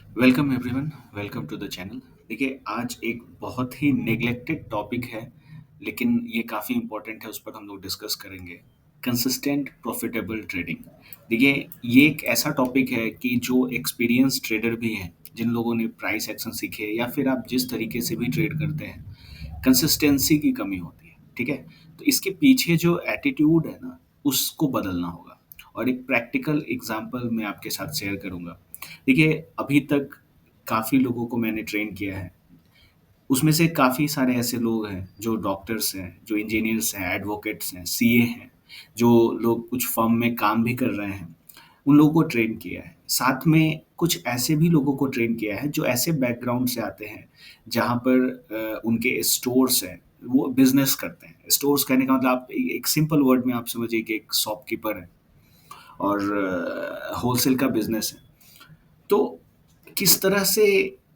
Welcome everyone, welcome to the channel. देखिए, आज एक बहुत ही नेग्लेक्टेड टॉपिक है, लेकिन ये काफ़ी इम्पोर्टेंट है, उस पर हम लोग डिस्कस करेंगे। Consistent profitable trading. देखिए, ये एक ऐसा टॉपिक है कि जो एक्सपीरियंस ट्रेडर भी हैं, जिन लोगों ने प्राइस एक्शन सीखे या फिर आप जिस तरीके से भी ट्रेड करते हैं, कंसिस्टेंसी की कमी होती है, ठीक है? तो इसके पीछे जो एटीट्यूड है ना, उसको बदलना होगा। और एक प्रैक्टिकल एग्जांपल मैं आपके साथ शेयर करूँगा। देखिए, अभी तक काफ़ी लोगों को मैंने ट्रेन किया है। उसमें से काफ़ी सारे ऐसे लोग हैं, जो डॉक्टर्स हैं, जो इंजीनियर्स हैं, एडवोकेट्स हैं, सीए हैं, जो लोग कुछ फर्म में काम भी कर रहे हैं, उन लोगों को ट्रेन किया है। साथ में कुछ ऐसे भी लोगों को ट्रेन किया है, जो ऐसे बैकग्राउंड से आते हैं, जहाँ पर उनके स्टोर्स हैं, वो बिज़नेस करते हैं। स्टोर्स कहने का मतलब आप एक सिंपल वर्ड में आप समझिए कि एक शॉपकीपर है और होलसेल का बिज़नेस है। तो किस तरह से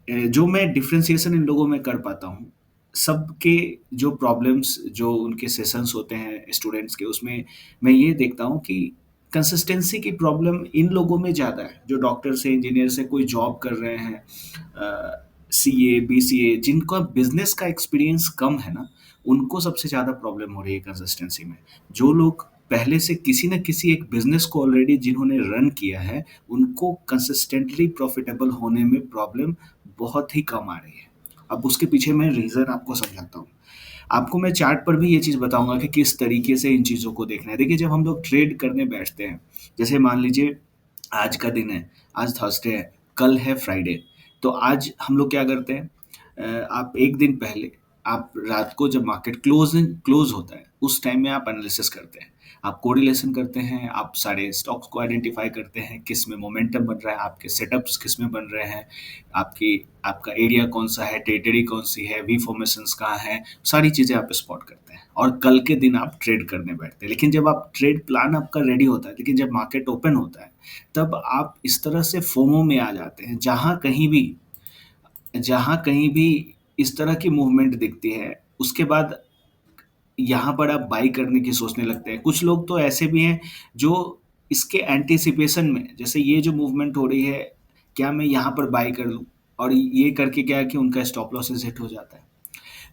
जो मैं डिफरेंशिएशन इन लोगों में कर पाता हूँ, सबके जो प्रॉब्लम्स जो उनके सेशंस होते हैं स्टूडेंट्स के, उसमें मैं ये देखता हूँ कि कंसिस्टेंसी की प्रॉब्लम इन लोगों में ज़्यादा है, जो डॉक्टर से, इंजीनियर से, कोई जॉब कर रहे हैं, सीए, बीसीए, जिनका बिज़नेस का एक्सपीरियंस कम है ना, उनको सबसे ज़्यादा प्रॉब्लम हो रही है कंसिस्टेंसी में। जो लोग पहले से किसी न किसी एक बिज़नेस को ऑलरेडी जिन्होंने रन किया है, उनको कंसिस्टेंटली प्रॉफिटेबल होने में प्रॉब्लम बहुत ही कम आ रही है। अब उसके पीछे मैं रीज़न आपको समझाता हूँ। आपको मैं चार्ट पर भी ये चीज़ बताऊँगा कि किस तरीके से इन चीज़ों को देखना है। देखिए, जब हम लोग ट्रेड करने बैठते हैं, जैसे मान लीजिए आज का दिन है, आज थर्सडे है, कल है फ्राइडे, तो आज हम लोग क्या करते हैं, आप 1 दिन पहले, आप रात को जब मार्केट क्लोज़ होता है, उस टाइम में आप एनालिसिस करते हैं। आप कोरिलेशन करते हैं, आप सारे स्टॉक्स को आइडेंटिफ़ाई करते हैं, किस में मोमेंटम बन रहा है, आपके सेटअप्स किस में बन रहे हैं, आपकी आपका एरिया कौन-सा है, टेरिटरी कौन-सी है, वी फॉर्मेशंस कहाँ हैं, सारी चीज़ें आप स्पॉट करते हैं और कल के दिन आप ट्रेड करने बैठते हैं। लेकिन जब आप ट्रेड प्लान आपका रेडी होता है, लेकिन जब मार्केट ओपन होता है, तब आप इस तरह से फोमो में आ जाते हैं, जहाँ कहीं भी इस तरह की मूवमेंट दिखती है, उसके बाद यहाँ पर आप बाई करने की सोचने लगते हैं। कुछ लोग तो ऐसे भी हैं, जो इसके एंटीसिपेशन में, जैसे ये जो मूवमेंट हो रही है, क्या मैं यहाँ पर बाई कर लूँ? और ये करके क्या है कि उनका स्टॉप लॉसेस हिट हो जाता है।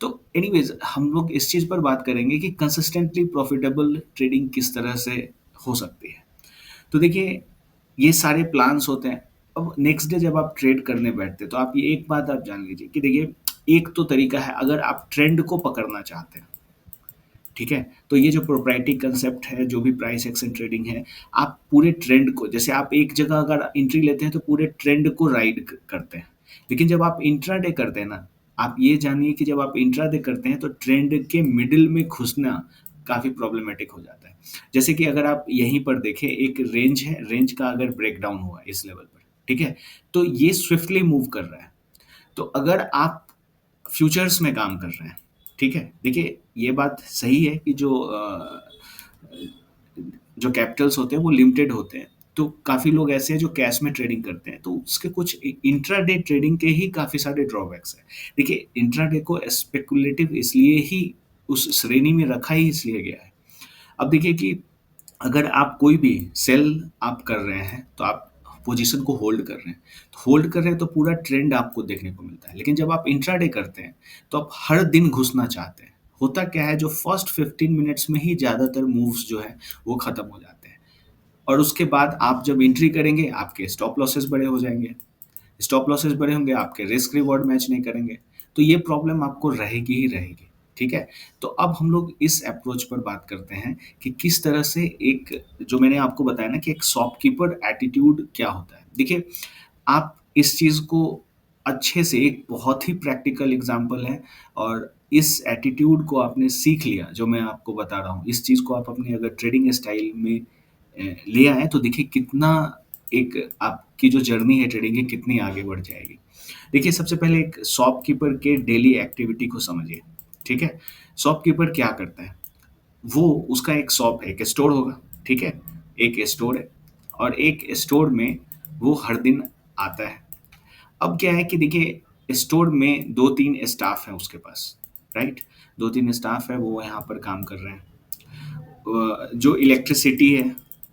तो एनीवेज़, हम लोग इस चीज़ पर बात करेंगे कि कंसिस्टेंटली प्रॉफिटेबल ट्रेडिंग किस तरह से हो सकती है। तो देखिए, ये सारे प्लान्स होते हैं। अब नेक्स्ट डे जब आप ट्रेड करने बैठते हैं, तो आप ये एक बात आप जान लीजिए कि देखिए, एक तो तरीका है, अगर आप ट्रेंड को पकड़ना चाहते हैं, ठीक है? तो ये जो प्रोप्राइटरी कांसेप्ट है, जो भी प्राइस एक्शन ट्रेडिंग है, आप पूरे ट्रेंड को, जैसे आप एक जगह अगर एंट्री लेते हैं, तो पूरे ट्रेंड को राइड करते हैं। लेकिन जब आप इंट्राडे करते हैं ना, आप ये जानिए कि जब आप इंट्राडे करते हैं, तो ट्रेंड के मिडल में घुसना काफ़ी प्रॉब्लमेटिक हो जाता है। जैसे कि अगर आप यहीं पर देखें, एक रेंज है, रेंज का अगर ब्रेकडाउन हुआ इस लेवल पर, ठीक है? तो ये स्विफ्टली मूव कर रहा है। तो अगर आप फ्यूचर्स में काम कर रहे हैं, ठीक है? देखिए, ये बात सही है कि जो कैपिटल्स होते हैं वो लिमिटेड होते हैं। तो काफ़ी लोग ऐसे हैं जो कैश में ट्रेडिंग करते हैं, तो उसके कुछ इंट्राडे ट्रेडिंग के ही काफ़ी सारे ड्रॉबैक्स हैं। देखिए, इंट्राडे को स्पेकुलेटिव इसलिए ही उस श्रेणी में रखा ही इसलिए गया है। अब देखिए कि अगर आप कोई भी सेल आप कर रहे हैं, तो आप पोजीशन को होल्ड कर रहे हैं। तो होल्ड कर रहे हैं, तो पूरा ट्रेंड आपको देखने को मिलता है। लेकिन जब आप इंट्राडे करते हैं, तो आप हर दिन घुसना चाहते हैं। होता क्या है, जो फर्स्ट 15 मिनट्स में ही ज़्यादातर मूव्स जो हैं, वो खत्म हो जाते हैं। और उसके बाद आप जब एंट्री करेंगे, आपके स्टॉप लॉसेस बड़े हो जाएँगे। स्टॉप लॉसेस बड़े होंगे, आपके रिस्क रिवॉर्ड मैच नहीं करेंगे। तो ये प्रॉब्लम आपको रहेगी ही रहेगी, ठीक है? तो अब हम लोग इस अप्रोच पर बात करते हैं कि किस तरह से एक, जो मैंने आपको बताया ना कि एक शॉपकीपर एटीट्यूड क्या होता है। देखिए, आप इस चीज़ को अच्छे से, एक बहुत ही प्रैक्टिकल एग्ज़ाम्पल है, और इस एटीट्यूड को आपने सीख लिया, जो मैं आपको बता रहा हूँ, इस चीज़ को आप अपनी अगर ट्रेडिंग स्टाइल में ले आएँ, तो देखिए कितना एक आपकी जो जर्नी है ट्रेडिंग की, कितनी आगे बढ़ जाएगी। देखिए, सबसे पहले एक शॉपकीपर के डेली एक्टिविटी को समझिए, ठीक है? शॉपकीपर क्या करता है? वो, उसका एक शॉप है, एक स्टोर होगा, ठीक है? एक स्टोर है, और एक स्टोर में वो हर दिन आता है। अब क्या है कि देखिए, स्टोर में 2-3 स्टाफ हैं उसके पास, राइट? 2-3 स्टाफ है, वो यहाँ पर काम कर रहे हैं। जो इलेक्ट्रिसिटी है,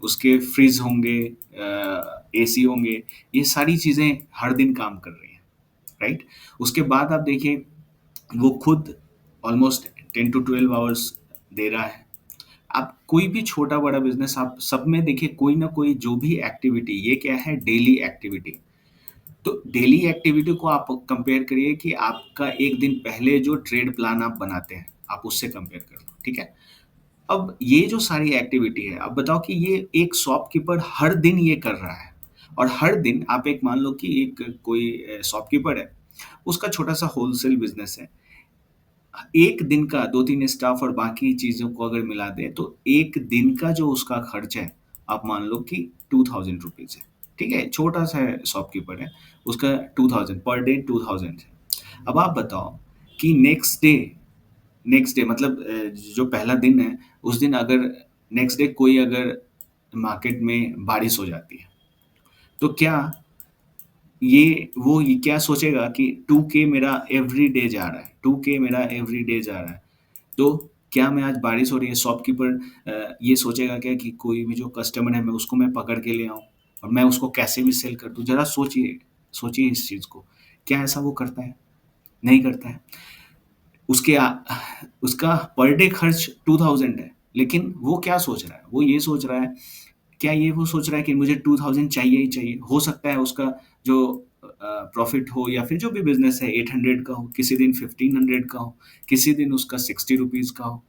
उसके फ्रिज होंगे, एसी होंगे, ये सारी चीज़ें हर दिन काम कर रही हैं, राइट? उसके बाद आप देखिए वो खुद ऑलमोस्ट 10 टू 12 आवर्स दे रहा है। आप कोई भी छोटा-बड़ा बिज़नेस आप सब में देखिए कोई ना कोई जो भी एक्टिविटी ये क्या है डेली एक्टिविटी। तो डेली एक्टिविटी को आप कंपेयर करिए कि आपका 1 दिन पहले जो ट्रेड प्लान आप बनाते हैं, आप उससे कंपेयर कर लो, ठीक है? अब ये जो सारी एक्टिविटी है, अब बताओ कि ये एक शॉपकीपर हर दिन ये कर रहा है और हर दिन आप एक मान लो कि एक कोई शॉपकीपर है, उसका छोटा-सा होलसेल बिज़नेस है। एक दिन का 2-3 स्टाफ और बाकी चीज़ों को अगर मिला दें, तो एक दिन का जो उसका खर्च है, आप मान लो कि ₹2000 है, ठीक है? छोटा-सा शॉपकीपर है, उसका 2000 पर डे 2000 है। अब आप बताओ कि नेक्स्ट डे मतलब जो पहला दिन है, उस दिन अगर नेक्स्ट डे कोई अगर मार्केट में बारिश हो जाती है, तो ये क्या सोचेगा कि 2K मेरा एवरीडे जा रहा है, 2K मेरा एवरीडे जा रहा है। तो क्या मैं आज बारिश हो रही है शॉपकीपर ये सोचेगा क्या कि कोई भी जो कस्टमर है मैं उसको मैं पकड़ के ले आऊँ और मैं उसको कैसे भी सेल कर दूँ? ज़रा सोचिए, सोचिए इस चीज़ को। क्या ऐसा वो करता है? नहीं करता है। उसके उसका पर डे खर्च 2000 है, लेकिन वो क्या सोच रहा है? वो ये सोच रहा है, क्या ये वो सोच रहा है कि मुझे 2000 चाहिए ही चाहिए? हो सकता है उसका जो प्रॉफ़िट हो या फिर जो भी बिज़नेस है 800 का हो, किसी दिन 1500 का हो, किसी दिन उसका ₹60 का हो।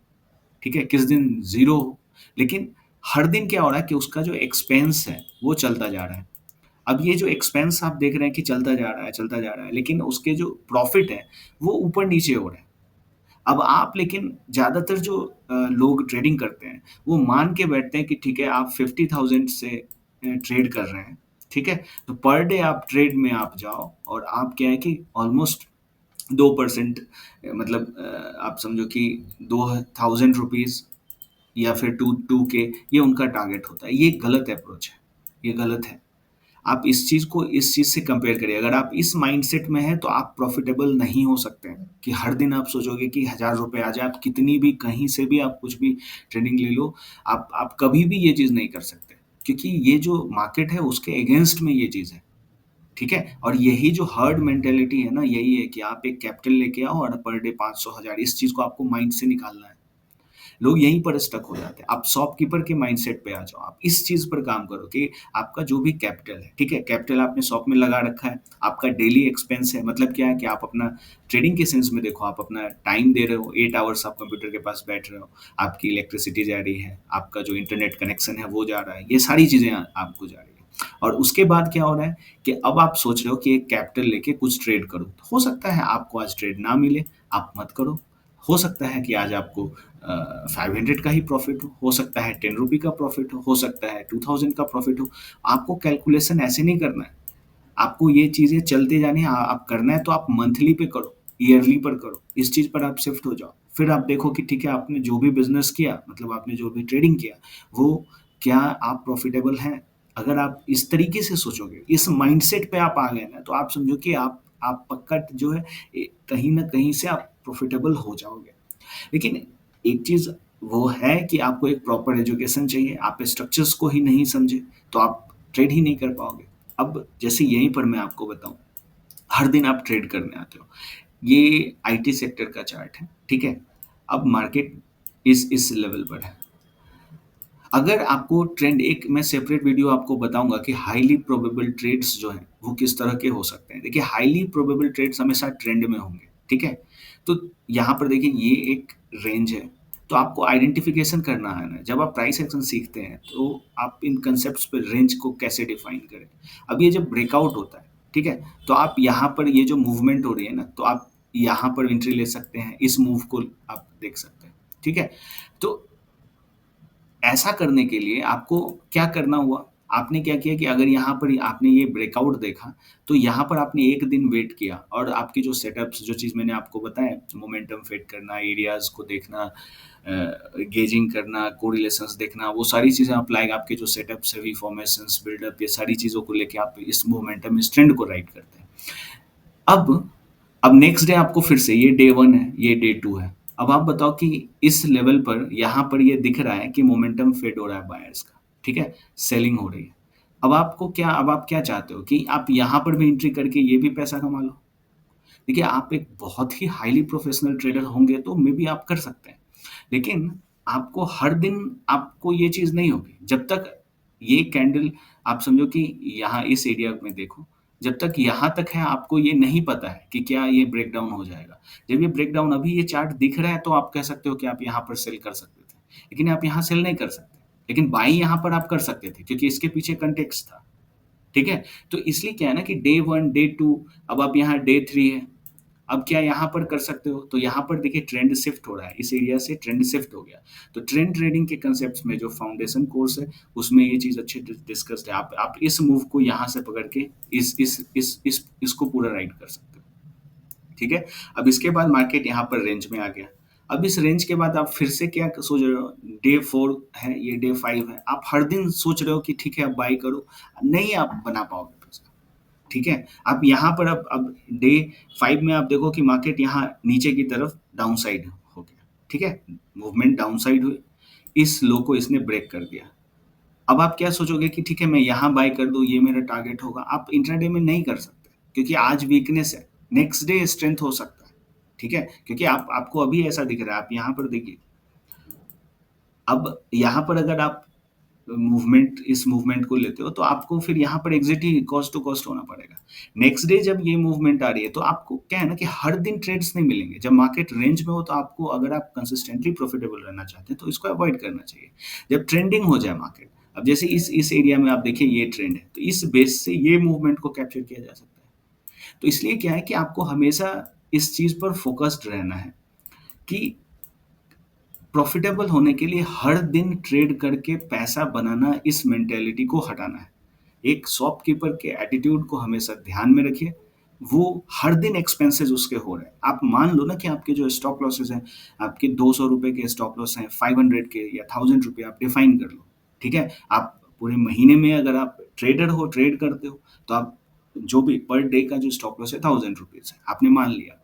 ठीक है? किस दिन ज़ीरो हो, लेकिन हर दिन क्या हो रहा है कि उसका जो एक्सपेंस है, वो चलता जा रहा है। अब ये जो एक्सपेंस आप देख रहे हैं कि चलता जा रहा है, लेकिन उसके जो प्रॉफ़िट है, वो ऊपर-नीचे हो रहे हैं। अब आप लेकिन ज़्यादातर जो लोग ट्रेडिंग करते हैं, वो मान के बैठते हैं कि ठीक है, आप 50,000 से ट्रेड कर रहे हैं, ठीक है? तो पर डे आप ट्रेड में आप जाओ और आप क्या है कि ऑलमोस्ट 2% मतलब आप समझो कि 2000 रुपीज़ या फिर 2 के ये उनका टारगेट होता है। ये गलत अप्रोच है, ये गलत है। आप इस चीज़ को इस चीज़ से कंपेयर करिए। अगर आप इस माइंडसेट में हैं, तो आप प्रॉफ़िटेबल नहीं हो सकते हैं कि हर दिन आप सोचोगे कि ₹1000 आ जाए, आप कितनी भी कहीं से भी आप कुछ भी ट्रेडिंग ले लो, आप कभी भी ये चीज़ नहीं कर सकते। क्योंकि ये जो मार्केट है, उसके अगेंस्ट में ये चीज़ है, ठीक है? और यही जो हर्ड मेंटालिटी है ना, यही है कि आप एक कैपिटल लेके आओ और पर डे 500 1000 इस चीज़ को आपको माइंड से निकालना है। लोग यहीं पर स्टक हो जाते हैं। आप शॉपकीपर के माइंडसेट पे आ जाओ। आप इस चीज़ पर काम करो कि आपका जो भी कैपिटल है, ठीक है? कैपिटल आपने शॉप में लगा रखा है, आपका डेली एक्सपेंस है, मतलब क्या है कि आप अपना ट्रेडिंग के सेंस में देखो, आप अपना टाइम दे रहे हो, 8 आवर्स आप कंप्यूटर के पास बैठ रहे हो, आपकी इलेक्ट्रिसिटी जा रही है, आपका जो इंटरनेट कनेक्शन है वो जा रहा है, ये सारी चीज़ें आपको जा रही है। और उसके बाद क्या हो रहा है कि अब आप सोच रहे हो कि एक कैपिटल लेके कुछ ट्रेड करूँ। हो सकता है आपको आज ट्रेड ना मिले, आप मत करो। हो सकता है कि आज आपको 500 का ही प्रॉफ़िट हो सकता है ₹10 का प्रॉफ़िट हो सकता है 2000 का प्रॉफ़िट हो। आपको कैलकुलेशन ऐसे नहीं करना है। आपको ये चीज़ें चलते जानी है, आप करना है तो आप मंथली पे करो, ईयरली पर करो, इस चीज़ पर आप शिफ्ट हो जाओ। फिर आप देखो कि ठीक है, आपने जो भी बिज़नेस किया, मतलब आपने जो भी ट्रेडिंग किया, वो क्या आप प्रॉफ़िटेबल हैं? अगर आप इस तरीके से सोचोगे, इस माइंडसेट पे आप आ गए ना, तो आप समझो कि आप पक्का जो है कहीं न कहीं से आप प्रॉफ़िटेबल हो जाओगे। लेकिन एक चीज़ वो है कि आपको एक प्रॉपर एजुकेशन चाहिए, आप स्ट्रक्चर्स को ही नहीं समझे, तो आप ट्रेड ही नहीं कर पाओगे। अब जैसे यहीं पर मैं आपको बताऊँ, हर दिन आप ट्रेड करने आते हो, ये आईटी सेक्टर का चार्ट है, ठीक है? अब मार्केट इस लेवल पर है। अगर आपको ट्रेंड एक मैं सेपरेट वीडियो आपको बताऊँगा कि हाइली प्रोबेबल ट्रेड्स जो हैं, वो किस तरह के हो सकते हैं। देखिए हाइली प्रोबेबल ट्रेड्स हमेशा ट्रेंड में होंगे, ठीक है? तो यहाँ पर देखिए ये एक रेंज है, तो आपको आइडेंटिफ़िकेशन करना है ना, जब आप प्राइस एक्शन सीखते हैं, तो आप इन कांसेप्ट्स पे रेंज को कैसे डिफ़ाइन करें। अब ये जब ब्रेकआउट होता है, ठीक है? तो आप यहाँ पर ये जो मूवमेंट हो रही है ना, तो आप यहाँ पर एंट्री ले सकते हैं, इस मूव को आप देख सकते हैं, ठीक है? तो ऐसा करने के लिए आपको क्या करना हुआ? आपने क्या किया कि अगर यहाँ पर आपने ये ब्रेकआउट देखा, तो यहाँ पर आपने 1 दिन वेट किया और आपकी जो सेटअप्स जो चीज़ मैंने आपको बताया, मोमेंटम फेड करना, एरियाज़ को देखना गेजिंग करना, कोरिलेशंस देखना, वो सारी चीज़ें अप्लाई आपके जो सेटअप्स है, वी-फॉर्मेशंस, बिल्डअप, ये सारी चीज़ों को लेके आप इस मोमेंटम, इस ट्रेंड को राइड करते हैं। अब अब नेक्स्ट डे आपको फिर से ये डे 1 है, ये डे 2 है। अब आप बताओ कि इस लेवल पर यहाँ पर ये दिख रहा है कि मोमेंटम फेड हो रहा है बायर्स का। ठीक है? सेलिंग हो रही है। अब आप क्या चाहते हो कि आप यहाँ पर भी एंट्री करके ये भी पैसा कमा लो? देखिए, आप एक बहुत ही हाइली प्रोफेशनल ट्रेडर होंगे तो मे बी आप कर सकते हैं। लेकिन आपको हर दिन आपको ये चीज़ नहीं होगी। जब तक ये कैंडल आप समझो कि यहाँ इस एरिया में देखो, जब तक यहाँ तक है आपको ये नहीं पता है कि क्या ये ब्रेकडाउन हो जाएगा। जब ये ब्रेकडाउन अभी ये चार्ट दिख रहा है तो आप कह सकते हो कि आप यहाँ पर सेल कर सकते थे। लेकिन आप यहाँ सेल नहीं कर सकते। लेकिन बाई यहाँ पर आप कर सकते थे क्योंकि इसके पीछे कॉन्टेक्स्ट था। ठीक है? तो इसलिए क्या है ना कि डे 1, डे 2 अब आप यहाँ डे 3 है। अब क्या यहाँ पर कर सकते हो? तो यहाँ पर देखिए ट्रेंड शिफ्ट हो रहा है, इस एरिया से ट्रेंड शिफ्ट हो गया। तो ट्रेंड ट्रेडिंग के कांसेप्ट्स में जो फाउंडेशन कोर्स है, उसमें ये चीज़ अच्छे डिस्कस्ड है। आप इस मूव को यहाँ से पकड़ के इसको पूरा राइड कर सकते हो। ठीक है? अब इसके बाद मार्केट यहाँ पर रेंज में आ गया। अब इस रेंज के बाद आप फिर से क्या सोच रहे हो? डे 4 है, ये डे 5 है। आप हर दिन सोच रहे हो कि ठीक है अब बाय करो, नहीं आप बना पाओगे पैसा। ठीक है? आप यहाँ पर अब डे 5 में आप देखो कि मार्केट यहाँ नीचे की तरफ डाउनसाइड हो गया। ठीक है? मूवमेंट डाउनसाइड हुई, इस लो को इसने ब्रेक कर दिया। अब आप क्या सोचोगे कि ठीक है मैं यहाँ बाय कर दूँ, ये मेरा टारगेट होगा। आप इंट्राडे में नहीं कर सकते क्योंकि आज वीकनेस है, नेक्स्ट डे स्ट्रेंथ हो सकता है। ठीक है? क्योंकि आपको अभी ऐसा दिख रहा है, आप यहाँ पर देखिए। अब यहाँ पर अगर आप इस मूवमेंट को लेते हो तो आपको फिर यहाँ पर एग्जिट ही कॉस्ट टू कॉस्ट होना पड़ेगा। नेक्स्ट डे जब ये मूवमेंट आ रही है तो आपको क्या है ना कि हर दिन ट्रेड्स नहीं मिलेंगे। जब मार्केट रेंज में हो तो आपको, अगर आप कंसिस्टेंटली प्रॉफिटेबल रहना चाहते हैं तो इसको अवॉइड करना चाहिए। जब ट्रेंडिंग हो जाए मार्केट, अब जैसे इस एरिया में आप देखिए ये ट्रेंड है, तो इस बेस से ये मूवमेंट को कैप्चर किया जा सकता है। तो इसलिए क्या है कि आपको हमेशा इस चीज पर फोकस्ड रहना है कि प्रॉफिटेबल होने के लिए हर दिन ट्रेड करके पैसा बनाना, इस मेंटेलिटी को हटाना है। एक शॉपकीपर के एटीट्यूड को हमेशा ध्यान में रखिए। वो हर दिन एक्सपेंसेस उसके हो रहे हैं। आप मान लो ना कि आपके जो स्टॉप लॉसेस हैं, आपके 200 रुपए के स्टॉप लॉस हैं, 500 के या 1000 रुपए आप डिफाइन कर लो। ठीक है? आप पूरे महीने में अगर आप ट्रेडर हो, ट्रेड करते हो, तो आप जो भी पर डे का जो स्टॉप लॉस है 1000 रुपीज है, आपने मान लिया।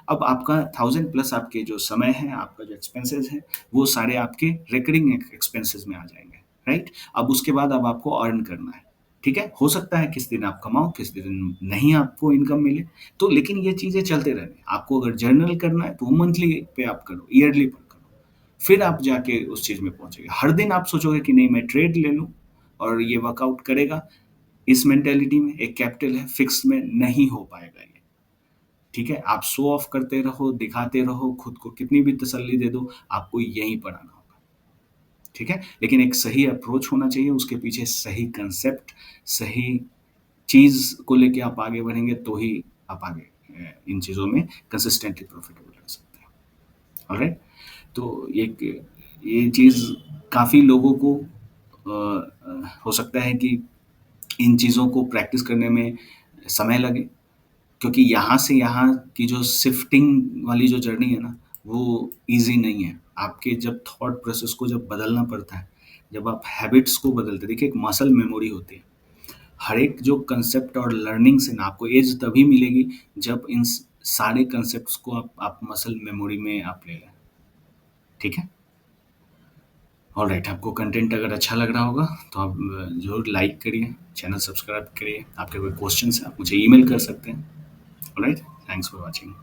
अब आपका 1000 प्लस आपके जो समय है, आपका जो एक्सपेंसेस है, वो सारे आपके रिकरिंग एक्सपेंसेस में आ जाएंगे। राइट? अब उसके बाद अब आपको अर्न करना है। ठीक है? हो सकता है किस दिन आप कमाओ, किस दिन नहीं आपको इनकम मिले। तो लेकिन ये चीजें चलते रहने, आपको अगर जर्नल करना है तो मंथली पे आप करो, ईयरली पर करो, फिर आप जाके उस चीज में पहुंचेंगे। हर दिन आप सोचोगे कि नहीं मैं ट्रेड ले लूं और ये वर्कआउट करेगा, इस मेंटेलिटी में एक कैपिटल है, फिक्स में नहीं हो पाएगा ये। ठीक है? आप शो ऑफ करते रहो, दिखाते रहो, खुद को कितनी भी तसल्ली दे दो, आपको यहीं पर आना होगा। ठीक है? लेकिन एक सही अप्रोच होना चाहिए, उसके पीछे सही कंसेप्ट, सही चीज़ को लेके आप आगे बढ़ेंगे तो ही आप आगे इन चीज़ों में कंसिस्टेंटली प्रॉफिटेबल रह सकते हैं। ऑलराइट? तो एक ये चीज़ काफ़ी लोगों को हो सकता है कि इन चीज़ों को प्रैक्टिस करने में समय लगे, क्योंकि यहाँ से यहाँ की जो शिफ्टिंग वाली जो जर्नी है ना, वो ईज़ी नहीं है। आपके जब थॉट प्रोसेस को जब बदलना पड़ता है, जब आप हैबिट्स को बदलते हैं, देखिए एक मसल मेमोरी होती है। हर एक जो कंसेप्ट और लर्निंग से ना आपको एज तभी मिलेगी जब इन सारे कंसेप्ट्स को आप मसल मेमोरी में आप ले लें। ठीक है? ऑलराइट, आपको कंटेंट अगर अच्छा लग रहा होगा तो आप ज़रूर लाइक करिए, चैनल सब्सक्राइब करिए। आपके कोई क्वेश्चंस हैं आप मुझे ईमेल कर सकते हैं। Alright, thanks for watching.